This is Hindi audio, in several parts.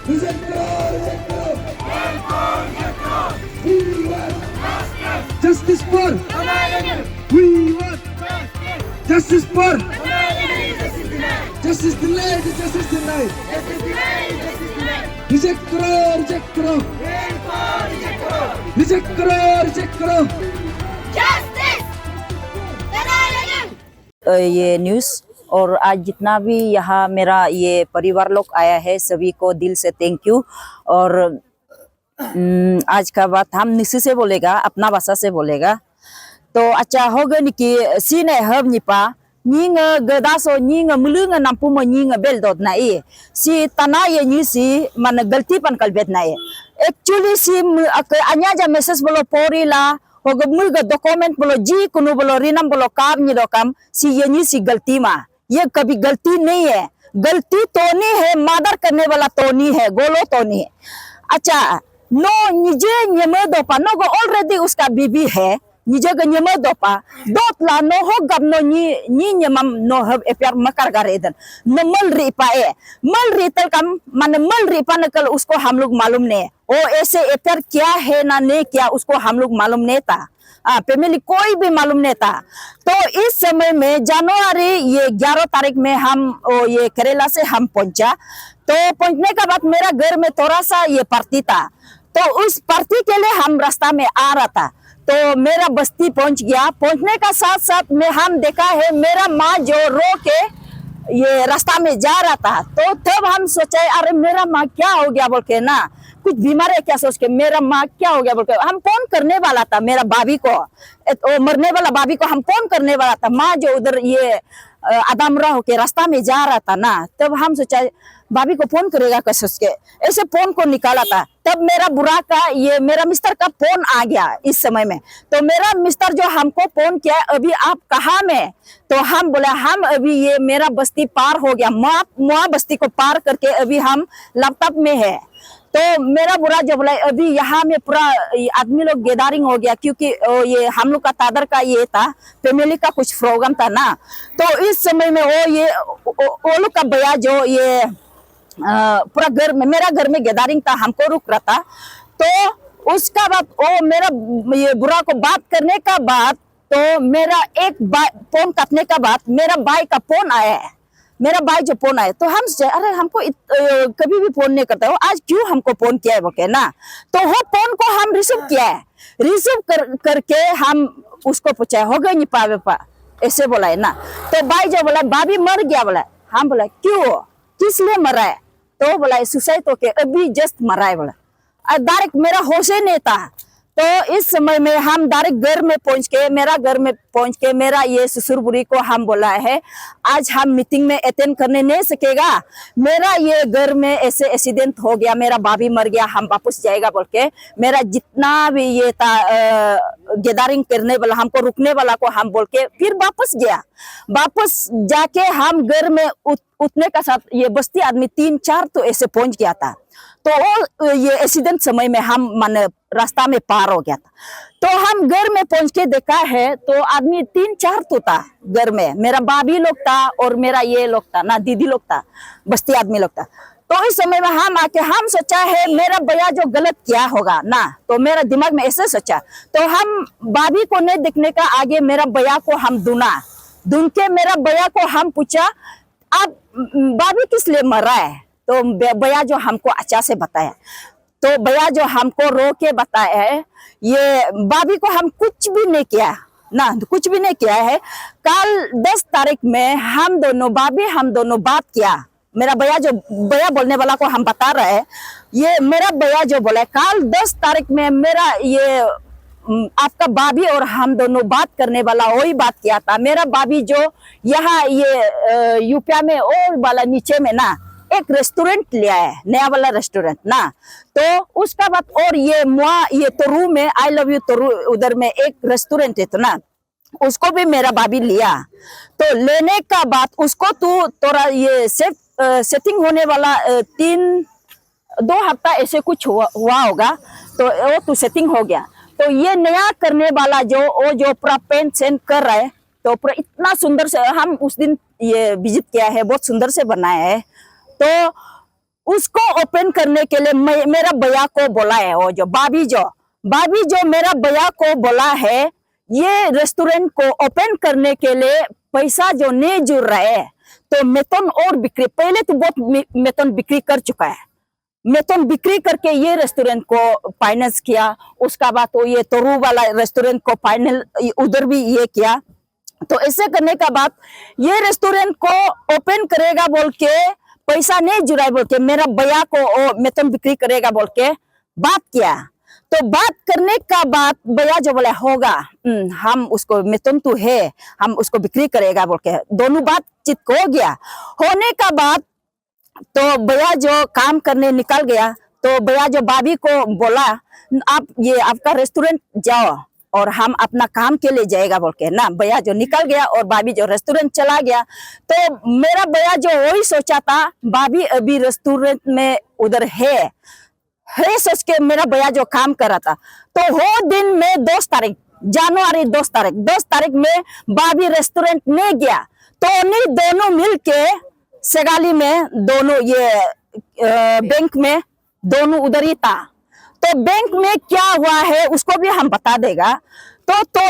रिजेक्ट करो, रिजेक्ट करो। We want justice for. We want justice for. Justice denied, justice denied. Reject करो, रिजेक्ट करो। रिजेक्ट करो, रिजेक्ट करो। ये न्यूज़ और आज जितना भी यहाँ मेरा ये परिवार लोग आया है सभी को दिल से थैंक यू। और आज का बात हम निसी से बोलेगा, अपना भाषा से बोलेगा। तो अच्छा होगा कि सीने हब निपा नींग गदासो नींग मुलुंग नंपुम नींग बेल दोत ना ये सी तना ये नी सी मन गलती पन कल बेत ना ये एक्चुअली सी अन्या जा मैसेज बोलो पोरी ला होगा मुर्गा डॉक्यूमेंट बोलो जी कुनु बोलो रिनम बोलो काम नी लोकम सी ये नी सी गलती मा ये कभी गलती नहीं है। गलती तो नहीं है, मर्डर करने वाला तो नहीं है, गोलो तो नहीं है। अच्छा नो निजे न्यम दोपा नो गो ऑलरेडी उसका बीबी है निजे ग न्यम दोपा दोत ला नो हो गब नो नी न्यमम नो हब एपियर मकर गारेदन न मल री पाए मल री तल कम मन मल री पा नकल उसको हम लोग मालूम नहीं ओ ऐसे एपियर क्या है ना नहीं क्या उसको हम लोग मालूम नहीं था। फैमिली कोई भी मालूम नहीं था। तो इस समय में जनवरी ये 11 तारीख में हम ये केरला से हम पहुंचा। तो पहुंचने के बाद मेरा घर में थोड़ा सा ये पार्टी था, तो उस पार्टी के लिए हम रास्ता में आ रहा था। तो मेरा बस्ती पहुंच गया। पहुंचने का साथ साथ में हम देखा है मेरा माँ जो रो के ये रास्ता में जा रहा था। तो तब हम सोचे अरे मेरा माँ क्या हो गया बोल के ना, कुछ बीमार है क्या सोच के मेरा माँ क्या हो गया बोल के हम फोन करने वाला था मेरा भाभी को, मरने वाला भाभी को हम फोन करने वाला था। माँ जो उधर ये आदमरा होके रास्ता में जा रहा था ना, तब हम सोचा भाभी को फोन करेगा क्या सोच के ऐसे फोन को निकाला था। तब मेरा बुरा का ये मेरा मिस्टर का फोन आ गया इस समय में। तो मेरा मिस्टर जो हमको फोन किया अभी आप कहाँ में, तो हम बोले हम अभी ये मेरा बस्ती पार हो गया, मुआ बस्ती को पार करके अभी हम लैपटॉप में है। तो मेरा बुरा जब बोला अभी यहाँ में पूरा आदमी लोग गैदरिंग हो गया क्योंकि ये हम लोग का तादर का ये था फैमिली का कुछ प्रोग्राम था ना। तो इस समय में वो लोग का भैया जो ये पूरा घर में मेरा घर में गैदरिंग था हमको रुक रहा था। तो उसका बाद वो मेरा ये बुरा को बात करने का बाद तो मेरा एक फोन काटने का बाद मेरा भाई का फोन आया है। मेरा भाई जो फोन आया तो हम सोचे अरे हमको कभी भी फोन नहीं करता हो, आज क्यों हमको फोन किया है बोके ना। तो वो फोन को हम रिसीव किया है, रिसीव करके हम उसको पूछा हो गई नहीं पावे पा ऐसे बोला है ना। तो भाई जो बोला भाभी मर गया बोला। हम बोला क्यों किस लिए मरा है, तो बोला सुसाइड होके अभी जस्ट मरा है बोला। डायरेक्ट मेरा होश ही नहीं था। तो इस समय में हम डायरेक्ट घर में पहुंच के मेरा ये ससुर बुरी को हम बोला है आज हम मीटिंग में अटेंड करने नहीं सकेगा, मेरा ये घर में ऐसे एक्सीडेंट हो गया, मेरा भाभी मर गया, हम वापस जाएगा बोल के मेरा जितना भी ये था गैदरिंग करने वाला हमको रुकने वाला को हम बोल के फिर वापस गया। वापस जाके हम घर में उतने का साथ ये बस्ती आदमी 3-4 तो ऐसे पहुंच गया था। तो ये एक्सीडेंट समय में हम माने रास्ता में पार हो गया था। तो हम घर में पहुंच के देखा है तो आदमी 3-4 तो था घर में, मेरा भाभी लोग था और मेरा ये लोग था ना दीदी लोग था, बस्ती आदमी लोग था। तो इस समय में हम आके हम सोचा है मेरा भैया जो गलत किया होगा ना, तो मेरा दिमाग में ऐसे सोचा। तो हम भाभी को नहीं देखने का आगे मेरा भैया को हम ढूंढ के मेरा भैया को हम पूछा आप भाभी किस लिए मर रहा है। तो भैया जो हमको अच्छा से बताया, तो भैया जो हमको रो के बताया है ये भाभी को हम कुछ भी नहीं किया ना, कुछ भी नहीं किया है। कल 10 तारीख में हम दोनों बात किया। मेरा भैया बोलने वाला को हम बता रहे हैं, ये मेरा भैया जो बोला कल 10 तारीख में मेरा ये आपका भाभी और हम दोनों बात करने वाला वही बात किया था। मेरा भाभी जो यहाँ ये यूपी में और वाला नीचे में ना एक रेस्टोरेंट लिया है, नया वाला रेस्टोरेंट ना। तो उसका बाद और ये तोरू में आई लव यू तोरू उधर में एक रेस्टोरेंट है तो ना, उसको भी मेरा भाभी लिया। तो लेने का बाद उसको तोरा ये सेटिंग होने वाला 2 हफ्ता ऐसे कुछ हुआ होगा, तो वो सेटिंग हो गया। तो ये नया करने वाला जो पूरा पेंट सेंट कर रहा है, तो पूरा इतना सुंदर से हम उस दिन ये विजिट किया है, बहुत सुंदर से बनाया है। तो उसको ओपन करने के लिए मेरा भैया को बोला है, वो जो भाभी जो मेरा भैया को बोला है, ये रेस्टोरेंट को ओपन करने के लिए पैसा जो नहीं जुड़ रहा है, तो मेतन और बिक्री, पहले तो बहुत मेतन बिक्री कर चुका है, मेतन बिक्री करके ये रेस्टोरेंट को फाइनेंस किया। उसका बाद तो ये तोरू वाला रेस्टोरेंट को फाइनल उधर भी ये किया। तो ऐसे करने का बाद ये रेस्टोरेंट को ओपन करेगा बोल के पैसा नहीं जुड़ा बोल के मेरा भैया को मेतन बिक्री करेगा बोल के बात किया। तो बात करने का बाद भैया जो बोले होगा, हम उसको मेतन तो है, हम उसको बिक्री करेगा बोल के दोनों बातचीत हो गया। होने का बाद तो भैया जो काम करने निकल गया, तो भैया जो भाभी को बोला आप ये आपका रेस्टोरेंट जाओ और हम अपना काम के लिए जाएगा बोल के ना। भैया जो निकल गया और भाभी जो रेस्टोरेंट चला गया। तो मेरा भैया जो वही सोचा था भाभी अभी रेस्टोरेंट में उधर है सोच के मेरा भैया जो काम कर रहा था। तो वो दिन में 2 तारीख जनवरी 2 तारीख में भाभी रेस्टोरेंट में गया। तो उन्हीं दोनों मिल के सेगाली में दोनों ये बैंक में दोनों उधर ही था। तो बैंक में क्या हुआ है उसको भी हम बता देगा। तो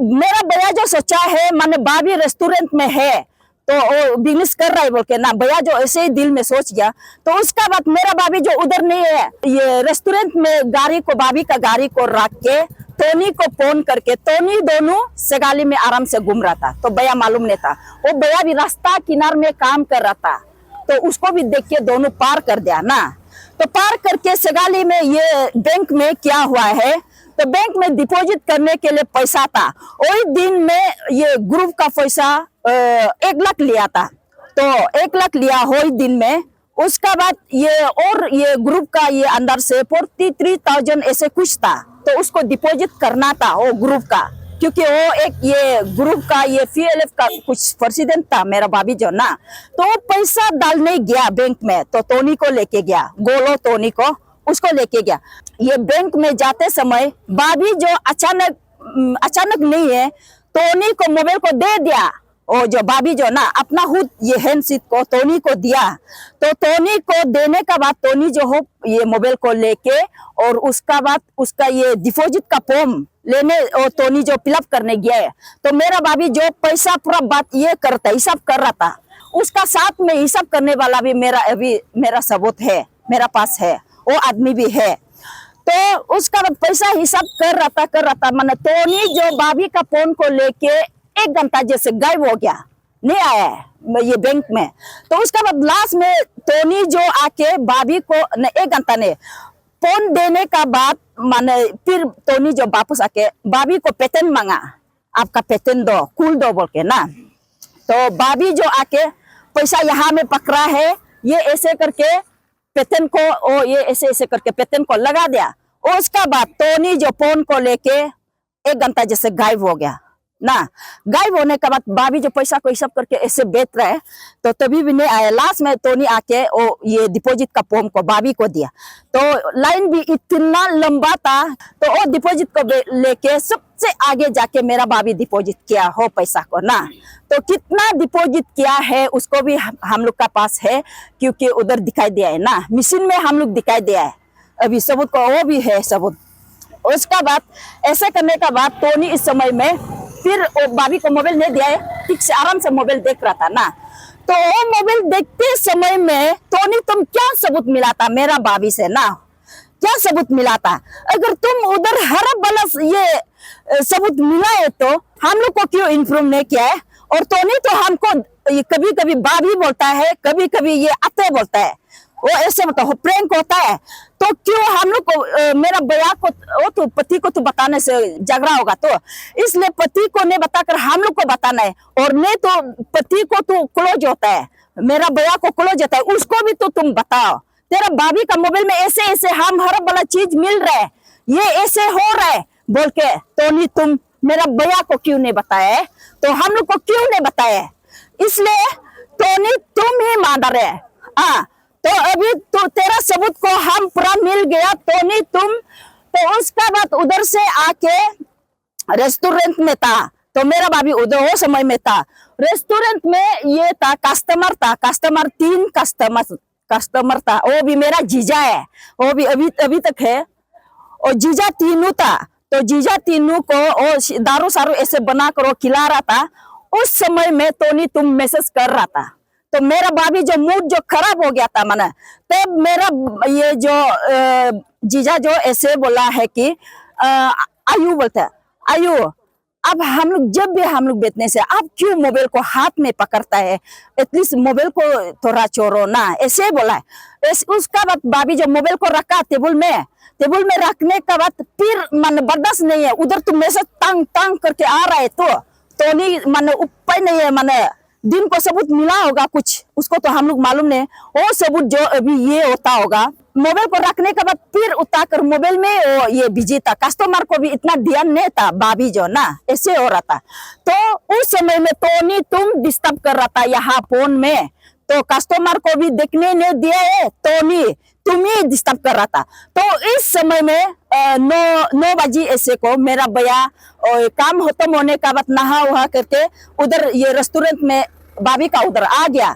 मेरा भैया जो सोचा है माने भाभी रेस्टोरेंट में है तो वो बिजनेस कर रहा है बोल के ना, भैया जो ऐसे ही दिल में सोच गया। तो उसका बाद मेरा भाभी जो उधर नहीं है, ये रेस्टोरेंट में गाड़ी को भाभी का गाड़ी को रख के टोनी को फोन करके, टोनी दोनों सेगाली में आराम से घूम रहा था। तो भैया मालूम नहीं था, वो भैया भी रास्ता किनार में काम कर रहा था। तो उसको भी देख के दोनों पार कर दिया ना। तो पार करके सेगाली में ये बैंक में क्या हुआ है, तो बैंक में डिपॉजिट करने के लिए पैसा था। वही दिन में ये ग्रुप का पैसा 1 लाख लिया था। तो 1 लाख लिया वही दिन में। उसका बाद ये और ये ग्रुप का ये अंदर से 43,000 ऐसे कुछ था। तो उसको डिपॉजिट करना था वो ग्रुप का, क्योंकि वो एक ये ग्रुप का ये PLF का कुछ प्रेसिडेंट था मेरा भाभी जो ना। तो वो पैसा डालने गया बैंक में, तो टोनी को लेके गया, गोलो टोनी को उसको लेके गया। ये बैंक में जाते समय भाभी जो अचानक नहीं है, टोनी को मोबाइल को दे दिया। और जो भाभी जो ना अपना खुद ये हैंडसीट को टोनी को दिया। तो टोनी को देने का बाद टोनी जो हो ये मोबाइल को लेके और उसका बाद उसका ये डिपॉजिट का फॉर्म लेने और टोनी जो फिलअप करने गया है। तो मेरा भाभी जो पैसा पूरा बात ये करता हिसाब कर रहा था, उसका साथ में हिसाब करने वाला भी मेरा सबूत है, मेरा पास है, वो आदमी भी है। तो उसका बाद पैसा हिसाब कर रहा था मैंने टोनी जो भाभी का फोन को लेके 1 घंटा जैसे गायब हो गया, नहीं आया है ये बैंक में। तो उसका बाद लास्ट में टोनी जो आके भाभी को 1 घंटा ने फोन देने का बाद माने फिर टोनी जो वापस आके भाभी को पेटेंट मांगा, आपका पेटेंट दो, कुल दो बोल के ना। तो भाभी जो आके पैसा यहाँ में पकड़ा है, ये ऐसे करके पेटेंट को और ये ऐसे करके पेटेंट को लगा दिया। उसका बाद टोनी जो फोन को लेके 1 घंटा जैसे गायब हो गया ना। गायब होने के बाद भाभी जो पैसा को हिसाब करके ऐसे बेच रहा है, तो तभी भी नहीं आया। लास्ट में टोनी आके वो ये डिपॉजिट का फॉर्म को भाभी को दिया। तो लाइन भी इतना लंबा था, तो वो डिपॉजिट को लेके सबसे आगे जाके मेरा भाभी डिपॉजिट किया हो पैसा को ना। तो कितना डिपॉजिट किया है उसको भी हम लोग का पास है, क्योंकि उधर दिखाई दिया है ना, मशीन में हम लोग दिखाई दिया है, अभी सबूत को वो भी है सबूत। उसका बाद ऐसे करने का बाद टोनी इस समय में फिर भाभी को मोबाइल नहीं दिया है, ठीक से आराम से मोबाइल देख रहा था ना। तो वो मोबाइल देखते समय में टोनी तुम क्या सबूत मिला था मेरा भाभी से ना, क्या सबूत मिला था? अगर तुम उधर हर बलस ये सबूत मिला है तो हम लोग को क्यों इन्फॉर्म नहीं किया है? और टोनी तो हमको कभी कभी भाभी बोलता है, कभी कभी ये अते बोलता है, वो ऐसे मतलब प्रैंक होता है। तो क्यों हम लोग को मेरा भैया को वो तो पति को तो बताने से झगड़ा होगा, तो इसलिए पति को नहीं बताकर हम लोग को बताना है। और नहीं तो पति को तो क्लोज होता है, मेरा भैया को क्लोज होता है, उसको भी तो तुम बताओ। तेरा भाभी का मोबाइल में ऐसे ऐसे हम हर वाला चीज मिल रहा है, ये ऐसे हो रहा है बोल के टोनी तुम मेरा भैया को क्यों नहीं बताया है? तो हम लोग को क्यों नहीं बताया? इसलिए टोनी तुम ही मादर है। हाँ, तो अभी तो तेरा सबूत को हम पूरा मिल गया टोनी तुम। तो उसका बाद उधर से आके रेस्टोरेंट में था, तो मेरा भाभी उधर वो समय में था रेस्टोरेंट में, ये था कस्टमर 3 कस्टमर कस्टमर था, वो भी मेरा जीजा है, वो भी अभी अभी तक है। और जीजा तीनू था, तो जीजा तीनू को वो दारू सारू ऐसे बना कर वो खिला रहा था। उस समय में टोनी तुम मैसेज कर रहा था, तो मेरा भाभी जो मूड जो खराब हो गया था मैंने, तब मेरा ये जो जीजा जो ऐसे बोला है कि आयु बोलता है, आयु अब हम लोग जब भी हम लोग बेचने से आप क्यों मोबाइल को हाथ में पकड़ता है, एटलीस्ट मोबाइल को थोड़ा छोड़ो ना, ऐसे बोला है। उसका बाद भाभी जो मोबाइल को रखा टेबल में रखने का बाद फिर मन बर्दाश्त नहीं है, उधर तुम में से तंग तंग करके आ रहा है, तो नहीं मन उपाय नहीं है, मन दिन को सबूत मिला होगा कुछ, उसको तो हम लोग मालूम नहीं, वो सबूत जो अभी ये होता होगा। मोबाइल को रखने के बाद फिर उतार कर मोबाइल में ये बिजी था, कस्टमर को भी इतना ध्यान नहीं था, भाभी जो ना ऐसे हो रहा था। तो उस समय में टोनी तुम डिस्टर्ब कर रहा था यहाँ फोन में, तो कस्टमर को भी देखने नहीं दिया है, टोनी तुम ही डिस्टर्ब कर रहा था। तो इस समय में 9 बजे ऐसे को मेरा भैया काम खत्म होने का बाद नहा वहा करके उधर ये रेस्टोरेंट में भाभी का उधर आ गया।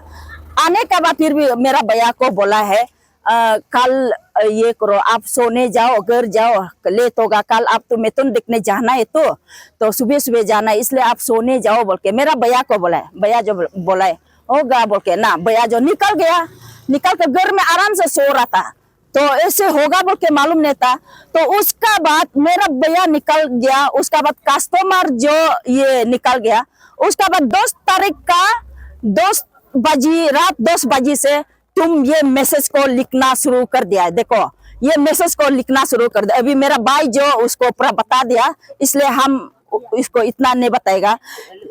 आने का बाद फिर भी मेरा भैया को बोला है कल ये करो, आप सोने जाओ, घर जाओ, लेट होगा कल, आप तो मैथुन देखने जाना है, तो सुबह सुबह जाना है, इसलिए आप सोने जाओ बोल के मेरा भैया को बोला है। भैया जो बोला है होगा बोल के ना, भैया जो निकल गया, निकल कर घर में आराम से सो रहा था, तो ऐसे होगा बोल के मालूम नहीं था। तो उसका बाद मेरा भैया निकल गया, उसका बाद कस्टमर जो ये निकल गया, उसका बाद 10 तारीख का 10 बजे रात 10 बजे से तुम ये मैसेज को लिखना शुरू कर दिया है। देखो ये मैसेज को लिखना शुरू कर दिया, अभी मेरा भाई जो उसको पूरा बता दिया, इसलिए हम इसको इतना नहीं बताएगा,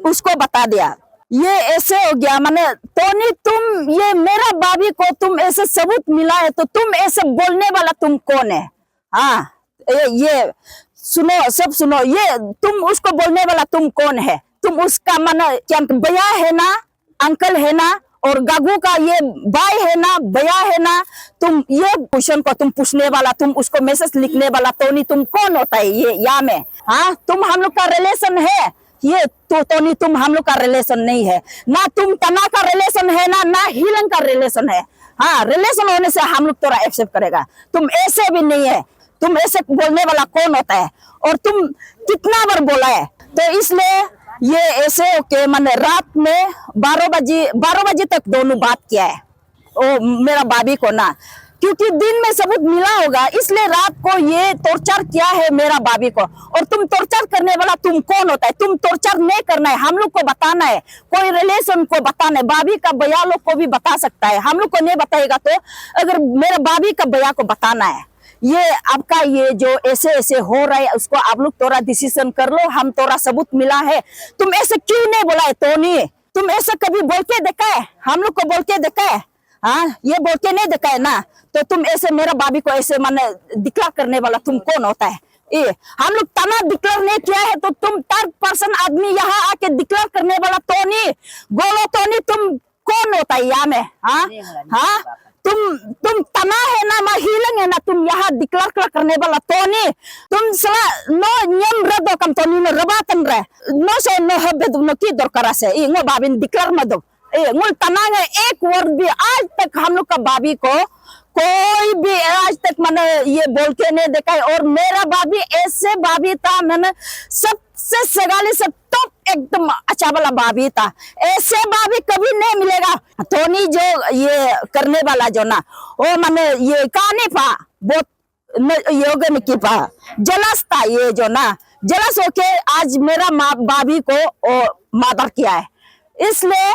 उसको बता दिया। ये ऐसे हो गया माने टोनी तुम ये मेरा भाभी को तुम ऐसे सबूत मिला है, तो तुम ऐसे बोलने वाला तुम कौन है? हाँ ये सुनो, सब सुनो, ये तुम उसको बोलने वाला तुम कौन है? तुम उसका माना क्या भैया है ना, अंकल है ना, और गागू का ये भाई है ना, भैया है ना, तुम ये क्वेश्चन को तुम पूछने वाला, तुम उसको मैसेज लिखने वाला टोनी तुम कौन होता है ये यहाँ में? हाँ तुम हम लोग का रिलेशन है ये, तो टोनी तुम हम लोग का रिलेशन नहीं है ना, तुम तना का रिलेशन है ना हिलन का रिलेशन है। हाँ रिलेशन होने से हम लोग तोरा एक्सेप्ट करेगा, तुम ऐसे भी नहीं है, तुम ऐसे बोलने वाला कौन होता है? और तुम कितना बार बोला है? तो इसलिए ये ऐसे ओके मैंने रात में 12 बजे तक दोनों बात किया है ओ मेरा भाभी को ना, क्योंकि दिन में सबूत मिला होगा, इसलिए रात को ये टॉर्चर किया है मेरा भाभी को। और तुम टॉर्चर करने वाला तुम कौन होता है? तुम टॉर्चर नहीं करना है, हम लोग को बताना है, कोई रिलेशन को बताना है, भाभी का भैया लोग को भी बता सकता है, हम लोग को नहीं बताएगा तो अगर मेरा भाभी का भैया को बताना है, ये आपका ये जो ऐसे ऐसे हो रहा है उसको आप लोग तोरा डिसीजन कर लो, हम तोरा सबूत मिला है, तुम ऐसे क्यों नहीं बोला है टोनी? तुम ऐसा कभी बोल के देखा है? हम लोग को बोल के देखा है? हाँ ये बोल के नहीं देखा है ना, तो तुम ऐसे मेरा भाभी को ऐसे माने डिक्लेयर करने वाला तुम कौन होता है? ये हम लोग तना डिक्लेयर नहीं किया है, तो तुम 3rd पर्सन आदमी यहाँ आके डिक्लेयर करने वाला टोनी, बोलो टोनी तुम कौन होता है यहाँ में? हाँ हाँ तुम तना है ना, हिलन है ना, तुम यहाँ डिक्लेयर करने वाला टोनी, तुम सला नो नियम रद्द कम टोनी नो रबातन रे नो से नो हबे नो की दरकार से ये नो बाबिन डिक्लेयर मत दो मुल तना है, एक वर्ड भी आज तक हम लोग का भाभी को कोई भी आज तक मैंने ये बोल के नहीं देखा है। और मेरा भाभी ऐसे भाभी था, मैंने सबसे सगाली से टॉप एकदम अच्छा वाला भाभी था, ऐसे भाभी कभी नहीं मिलेगा। टोनी जो ये करने वाला जो ना वो मैंने ये कहानी पा बहुत योगन की पा जलस था, ये जो ना जलस होके आज मेरा भाभी को मादर किया है, इसलिए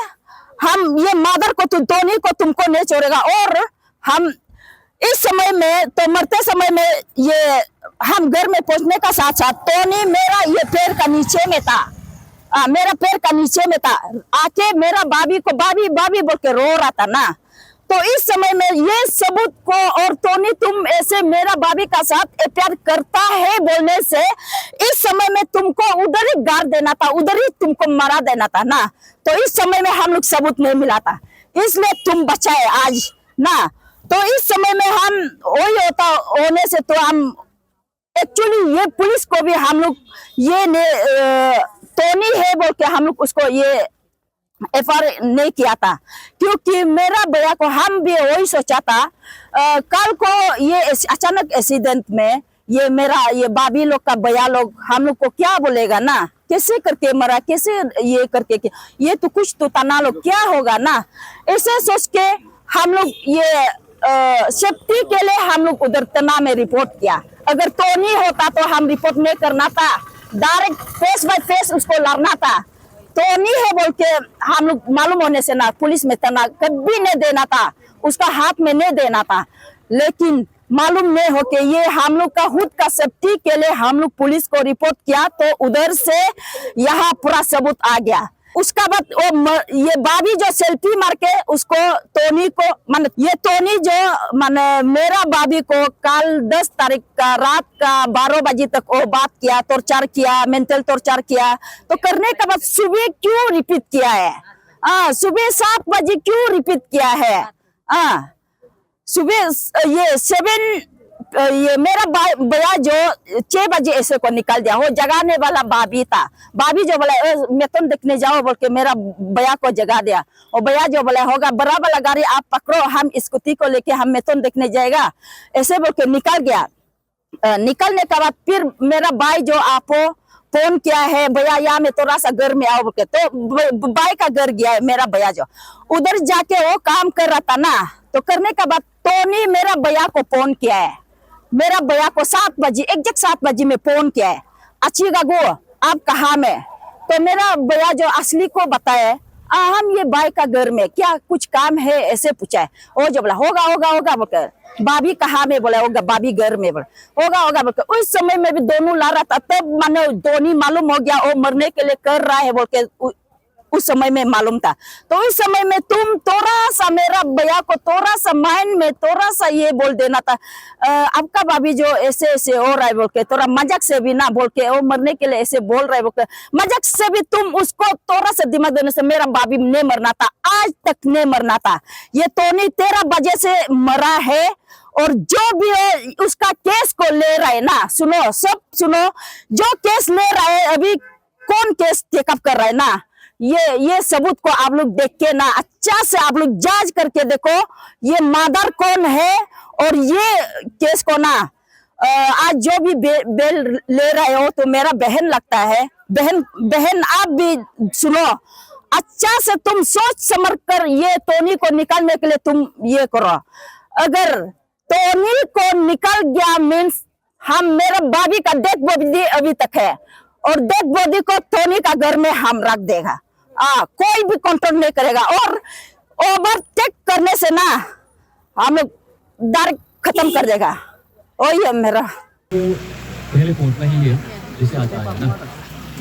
हम ये मादर को टोनी को तुमको नहीं छोड़ेगा। और हम इस समय में तो मरते समय में ये हम घर में पहुंचने का साथ साथ टोनी मेरा ये पैर का नीचे में था, मेरा पैर का नीचे में था, आके मेरा भाभी को भाभी भाभी बोल के रो रहा था ना। तो इस समय में ये सबूत को और टोनी तुम ऐसे मेरा भाभी का साथ प्यार करता है बोलने से इस समय में तुमको उधर ही गाड़ देना था, उधर ही तुमको मारा देना था ना। तो इस समय में हम लोग सबूत नहीं मिला था, इसलिए तुम बचाए आज ना। तो इस समय में हम वही होता होने से तो हम एक्चुअली ये पुलिस को भी हम लोग ये टोनी है बोल के हम लोग उसको ये एफआईआर नहीं किया था, क्योंकि मेरा भैया को हम भी वही सोचा था। कल को ये अचानक एक्सीडेंट में ये भाभी लोग का भैया लोग हम लोग को क्या बोलेगा ना, कैसे करके मरा, कैसे ये करके ये तो कुछ तो तना लोग क्या होगा ना, ऐसे सोच के हम लोग ये सेफ्टी के लिए हम लोग उधर तना में रिपोर्ट किया। अगर तो नहीं होता तो हम रिपोर्ट नहीं करना था, डायरेक्ट फेस बाय फेस उसको लड़ना था। तो नहीं है बोल के हम लोग मालूम होने से ना पुलिस में तना कभी नहीं देना था, उसका हाथ में नहीं देना था। लेकिन मालूम नहीं हो के ये हम लोग का खुद का सेफ्टी के लिए हम लोग पुलिस को रिपोर्ट किया, तो उधर से यहाँ पूरा सबूत आ गया। उसका बाद वो ये भाभी जो सेल्फी मार के उसको टोनी को माने ये टोनी जो माने मेरा भाभी को कल 10 तारीख का रात का 12 बजे तक वो बात किया, टॉर्चर किया, मेंटल टॉर्चर किया। तो करने के बाद सुबह क्यों रिपीट किया है? सुबह 7 बजे क्यों रिपीट किया है? सुबह ये मेरा भैया जो 6 बजे ऐसे को निकल दिया, वो जगाने वाला भाभी था। भाभी जो बोला मैथुन देखने जाओ बोल के मेरा भैया को जगा दिया, और भैया जो बोला होगा बड़ा वाला गाड़ी आप पकड़ो, हम स्कूटी को लेके हम मैथुन देखने जाएगा, ऐसे बोल के निकल गया। निकलने के बाद फिर मेरा भाई जो आपको फोन किया है, भैया यहाँ में थोड़ा सा घर में आओ बोल के, तो भाई का घर गया है मेरा भैया जो उधर जाके वो काम कर रहा था ना। तो करने के बाद टोनी मेरा भैया को फोन किया है, मेरा भैया को 7 बजे एग्जैक्ट 7 बजे में फोन किया है, अच्छी गागो आप कहाँ में? तो मेरा भैया जो असली को बताया हम ये भाई का घर में क्या कुछ काम है ऐसे पूछा है। वो जो बोला होगा होगा होगा बोलकर, भाभी कहाँ में बोला होगा, भाभी घर में बोला होगा होगा बोलकर। उस समय में भी दोनों ला रहा था, तब मानो दोनों मालूम हो गया वो मरने के लिए कर रहा है बोल के उस समय में मालूम था। तो उस समय में तुम थोड़ा सा मेरा भैया को थोड़ा सा माइंड में थोड़ा सा ये बोल देना था, आपका भाभी जो ऐसे ऐसे हो रहा है बोल के, थोड़ा मजाक से भी ना बोल के वो मरने के लिए ऐसे बोल रहा है बोल के, मजाक से भी तुम उसको थोड़ा सा दिमाग देने से मेरा भाभी नहीं मरना था, आज तक नहीं मरना था। ये टोनी 13 बजे से मरा है, और जो भी है उसका केस को ले रहा है ना, सुनो सब सुनो, जो केस ले रहा है अभी कौन केस टेकअप कर रहा है ना, ये सबूत को आप लोग देख के ना अच्छा से आप लोग जांच करके देखो ये मर्डर कौन है। और ये केस को ना आज जो भी बेल ले रहा है वो तो मेरा बहन लगता है। बहन आप भी सुनो, अच्छा से तुम सोच समझ कर ये टोनी को निकालने के लिए तुम ये करो। अगर टोनी को निकल गया मीन्स हम मेरा भाभी का डेड बॉडी अभी तक है, और डेड बॉडी को टोनी का घर में हम रख देगा, कोई भी कंट्रोल नहीं करेगा। और ओवरटेक करने से ना हम लोग डायरेक्ट खत्म कर देगा। वही है मेरा तो पहले पहुंचना ही है जैसे आता है ना।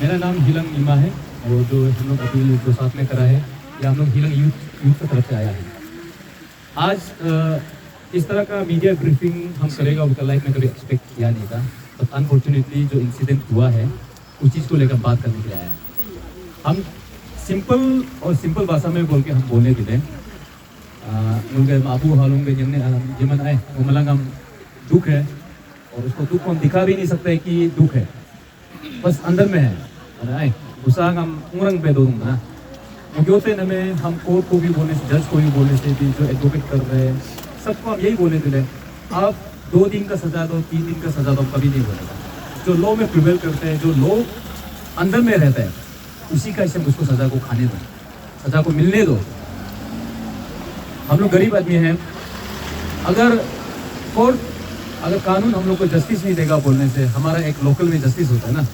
मेरा नाम हिलंग इमा है, और जो हम लोग अभी जो साथ में करा है ये हम लोग हिलंग यूथ की तरफ से आया है। आज इस तरह का मीडिया ब्रीफिंग हम करेगा उनका लाइफ में कभी एक्सपेक्ट किया नहीं था, बट अनफॉर्चुनेटली जो इंसिडेंट हुआ है उस चीज़ को लेकर बात करने के लिए आया है। हम सिंपल भाषा में बोल के हम बोलने के लिए मुझे मापू हालूंगे जिमन आए वो मलंगम दुख है, और उसको दुख को हम दिखा भी नहीं सकते कि दुख है, बस अंदर में है आए गुस्सा हम उंगरंग पे दूंगा ना। क्योंकि होते न में हम कोर्ट को भी बोलने से, जज को भी बोलने से भी, जो एडवोकेट कर रहे हैं सबको हम यही बोलने के लिए आप 2 दिन का सजा दो, 3 दिन का सजा दो, कभी नहीं बोलेगा। जो लॉ में प्रिवेल करते हैं, जो लॉ अंदर में रहता है उसी का हिस्से उसको सजा को खाने दो, सजा को मिलने दो। हम लोग गरीब आदमी हैं, अगर कोर्ट अगर कानून हम लोग को जस्टिस नहीं देगा बोलने से, हमारा एक लोकल में जस्टिस होता है ना,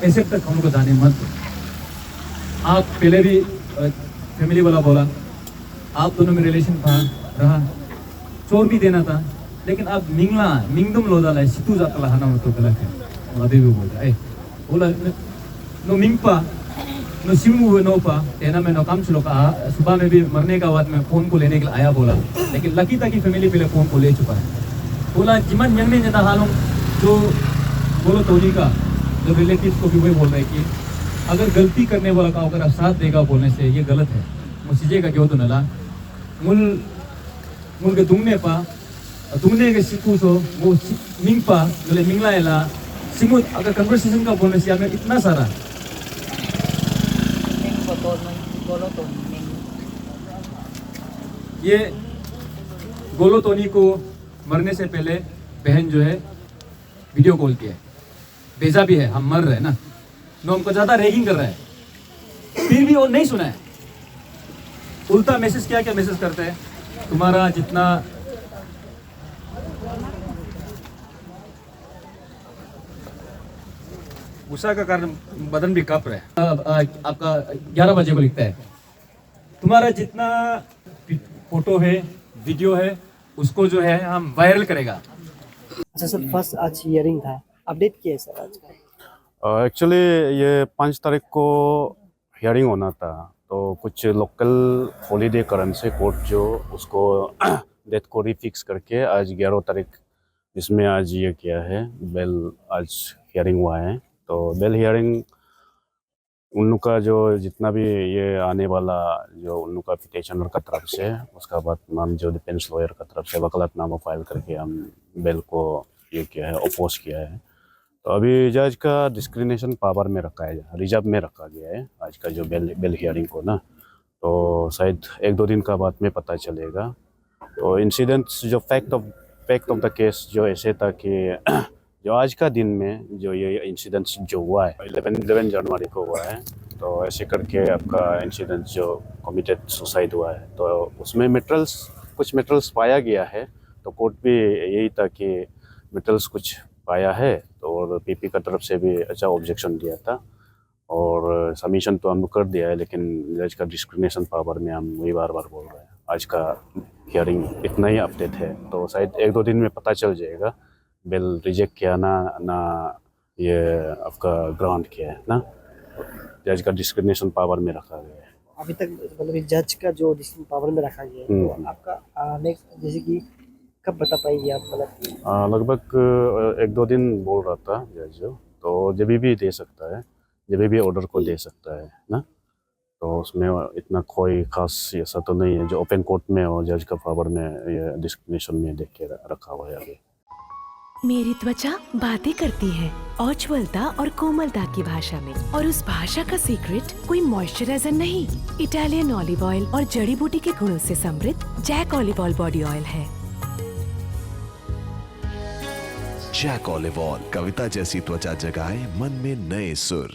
ऐसे तक हम लोग को जाने मत दो। आप पहले भी फैमिली वाला बोला, आप दोनों में रिलेशन रहा, चोर भी देना था, लेकिन आप मिंगदम लोदा ला सितू जाता लहाना मत तो गलत है। अभी भी बोलता है बोला नो मिंगपा नो सिमू नो पा तेना में नो काम चलो का। सुबह में भी मरने का बाद में फ़ोन को लेने के लिए आया बोला, लेकिन लकी था कि फैमिली पहले फ़ोन को ले चुका है। बोला जिमन यंग ने जना हालों जो बोलो टोनी का जो रिलेटिव्स को भी वही बोल रहे हैं कि अगर गलती करने वाला का अगर आप साथ देगा बोलने से ये गलत है। मुझे का क्यों तो नला मुल के दुंगने पा दुंगने के सिकू सो वो मिंग पा बोले मिंगला एला सिमु अगर कन्वर्सेशन का बोलने से हमें इतना सारा ये गोलो टोनी को मरने से पहले बहन जो है वीडियो कॉल किया है, भेजा भी है, हम मर रहे हैं ना, नो हमको ज़्यादा रैगिंग कर रहा है, फिर भी वो नहीं सुना है, उल्टा मैसेज क्या मैसेज करते हैं, तुम्हारा जितना गुस्सा का कारण बदन भी कांप रहा है। आपका 11 बजे को लिखता है, तुम्हारा जितना फोटो है, वीडियो है, उसको जो है हम वायरल करेगा। अच्छा सर, फर्स्ट आज हियरिंग था, अपडेट किया है सर आज का? एक्चुअली ये 5 तारीख को हियरिंग होना था, तो कुछ लोकल हॉलीडे कारण से कोर्ट जो उसको डेट को रिफिक्स करके आज 11 तारीख, इसमें आज ये किया है, बेल आज हियरिंग हुआ है। तो बेल हियरिंग उन लोग का जो जितना भी ये आने वाला जो उन लोग का पिटिशनर का तरफ से, उसका बाद हम जो डिफेंस लॉयर का तरफ से वकालतनामा फाइल करके हम बेल को ये किया है, अपोज किया है। तो अभी जज का डिस्क्रिमिनेशन पावर में रखा है, रिजर्व में रखा गया है आज का जो बेल हियरिंग को ना, तो शायद 1-2 दिन का बाद में पता चलेगा। तो इंसिडेंट्स जो फैक्ट ऑफ द केस जो ऐसे था कि जो आज का दिन में जो ये इंसिडेंट्स जो हुआ है 11 जनवरी को हुआ है, तो ऐसे करके आपका इंसिडेंट जो कमिटेड सुसाइड हुआ है, तो उसमें कुछ मेटल्स पाया गया है। तो कोर्ट भी यही था कि मेटल्स कुछ पाया है, तो और पीपी का तरफ से भी अच्छा ऑब्जेक्शन दिया था और सबमिशन तो हम कर दिया है, लेकिन जज का डिस्क्रिमिनेशन पावर में हम वही बार बोल रहे हैं। आज का हियरिंग इतना ही अपडेट है, तो शायद 1-2 दिन में पता चल जाएगा बेल रिजेक्ट किया ना ये आपका ग्रांट किया है ना, जज का डिस्क्रिमिनेशन पावर में रखा गया है। अभी तक मतलब जज का जो डिसीजन पावर में रखा गया है, तो आपका नेक्स्ट जैसे कि कब बता पाएंगे आप? मतलब लगभग 1-2 दिन बोल रहा था जज, तो जब भी दे सकता है, जब भी ऑर्डर को दे सकता है ना, तो उसमें इतना कोई खास ऐसा तो नहीं है जो ओपन कोर्ट में और जज का पावर में ये डिस्क्रिमिनेशन में देख के रखा हुआ है। अभी मेरी त्वचा बातें करती है औज्ज्वलता और कोमलता की भाषा में, और उस भाषा का सीक्रेट कोई मॉइस्चराइजर नहीं, इटालियन ऑलिव ऑयल और जड़ी बूटी के गुणों से समृद्ध Jack olive oil body oil है। जैक ऑलिव ऑयल, कविता जैसी त्वचा जगाए मन में नए सुर।